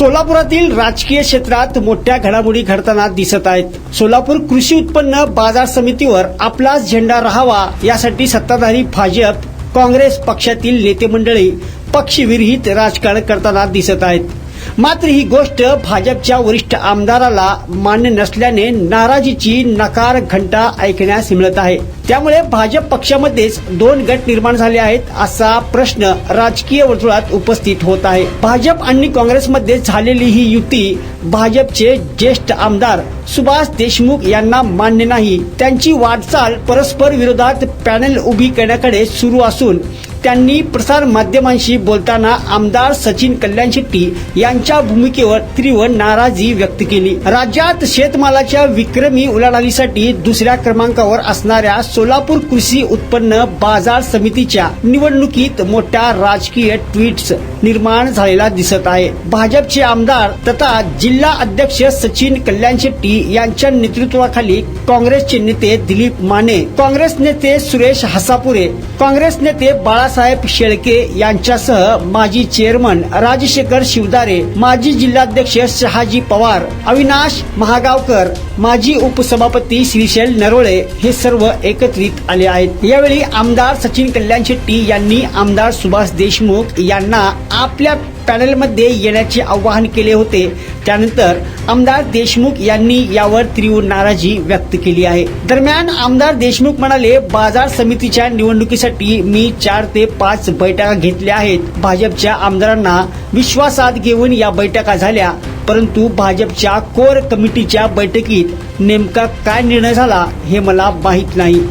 सोलापुरातील राजकीय क्षेत्रात मोठ्या घडामोडी घडताना दिसत आहेत। सोलापूर कृषी उत्पन्न बाजार समितीवर आपलाच झेंडा राहावा यासाठी सत्ताधारी भाजप काँग्रेस पक्षातील नेते मंडळी पक्षविरहित राजकारण करताना दिसत आहेत। मात्र ही गोष्ट भाजपच्या वरिष्ठ आमदाराला मान्य नसल्याने नाराजीची नकार घंटा ऐकण्यास मिळत आहे। त्यामुळे भाजप पक्षामध्येच दोन गट निर्माण झाले आहेत असा प्रश्न राजकीय वर्तुळात उपस्थित होत आहे। भाजप आणि काँग्रेसमध्ये झालेली ही युती भाजपचे ज्येष्ठ आमदार सुभाष देशमुख यांना मान्य नाही। त्यांची वाटचाल परस्पर विरोधात पॅनल उभी करण्याकडे सुरू असून त्यांनी प्रसार माध्यमांशी बोलताना आमदार सचिन कल्याण शेट्टी यांच्या भूमिकेवर तीव्र नाराजी व्यक्त केली। राज्यात शेतमालाच्या विक्रमी उलाढालीसाठी दुसऱ्या क्रमांकावर असणाऱ्या सोलापूर कृषी उत्पन्न बाजार समितीच्या निवडणुकीत मोठ्या राजकीय ट्विट्स निर्माण झालेला दिसत आहे। भाजपचे आमदार तथा जिल्हा अध्यक्ष सचिन कल्याण शेट्टी यांच्या नेतृत्वाखाली काँग्रेसचे नेते दिलीप माने, काँग्रेस नेते सुरेश हसापुरे, काँग्रेस नेते बाळासाहेब शेळके यांच्यासह माजी चेअरमन राजशेखर शिवदारे, माजी जिल्हाध्यक्ष शहाजी पवार, अविनाश महागावकर, माजी उपसभापती श्रीशैल नरोळे हे सर्व एकत्रित आले आहेत। यावेळी आमदार सचिन कल्याण शेट्टी यांनी आमदार सुभाष देशमुख यांना आपल्या पॅनलमध्ये येण्याचे आवाहन केले होते। त्यानंतर आमदार देशमुख यांनी यावर तीव्र नाराजी व्यक्त केली आहे। दरम्यान आमदार देशमुख म्हणाले, बाजार समितीच्या निवडणुकीसाठी मी 4 ते 5 बैठका घेतल्या आहेत। भाजपच्या आमदारांना विश्वासात घेऊन या बैठका झाल्या, परंतु भाजपच्या कोर कमिटीच्या बैठकीत नेमका काय निर्णय झाला हे मला माहीत नाही।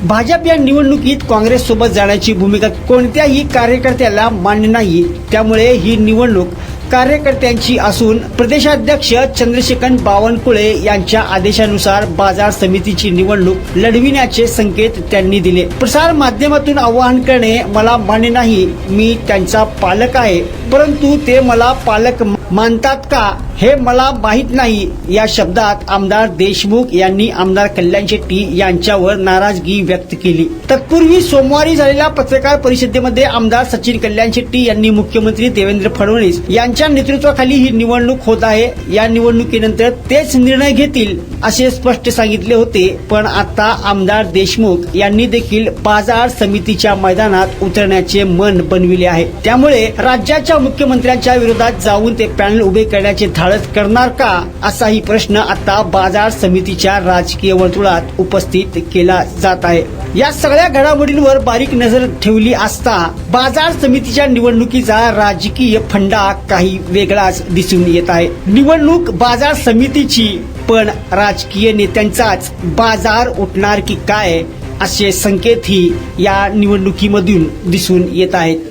भाजप या निवडणुकीत काँग्रेस सोबत जाण्याची भूमिका कोणत्याही कार्यकर्त्याला मान्य नाही। त्यामुळे ही निवडणूक कार्यकर्त्यांची असून प्रदेशाध्यक्ष चंद्रशेखर बावनकुळे यांच्या आदेशानुसार बाजार समितीची निवडणूक लढविण्याचे संकेत त्यांनी दिले। प्रसार माध्यमातून आवाहन करणे मला मान्य नाही। मी त्यांचा पालक आहे, परंतु ते मला पालक मानतात का हे मला माहीत नाही। या शब्दात आमदार देशमुख यांनी आमदार कल्याण शेट्टी यांच्यावर नाराजगी व्यक्त केली। तत्पूर्वी सोमवारी झालेल्या पत्रकार परिषदेमध्ये आमदार सचिन कल्याण शेट्टी यांनी मुख्यमंत्री देवेंद्र फडणवीस यांच्या नेतृत्वाखाली ही निवडणूक होत आहे, या निवडणुकीनंतर तेच निर्णय घेतील असे स्पष्ट सांगितले होते। पण आता आमदार देशमुख यांनी देखील बाजार समितीच्या मैदानात उतरण्याचे मन बनविले आहे। त्यामुळे राज्याच्या मुख्यमंत्र्यांच्या विरोधात जाऊन ते पॅनल उभे करण्याचे धाडस करणार का असाही प्रश्न आता बाजार समितीच्या राजकीय वर्तुळात उपस्थित केला जात आहे। या सगळ्या घडामोडींवर बारीक नजर ठेवली असता बाजार समितीच्या निवडणुकीचा राजकीय फंडा काही वेगळाच दिसून येत आहे। निवडणूक बाजार समितीची, पण राजकीय नेत्यांचाच बाजार उठणार की काय असे संकेतही या निवडणुकीमधून दिसून येत आहेत।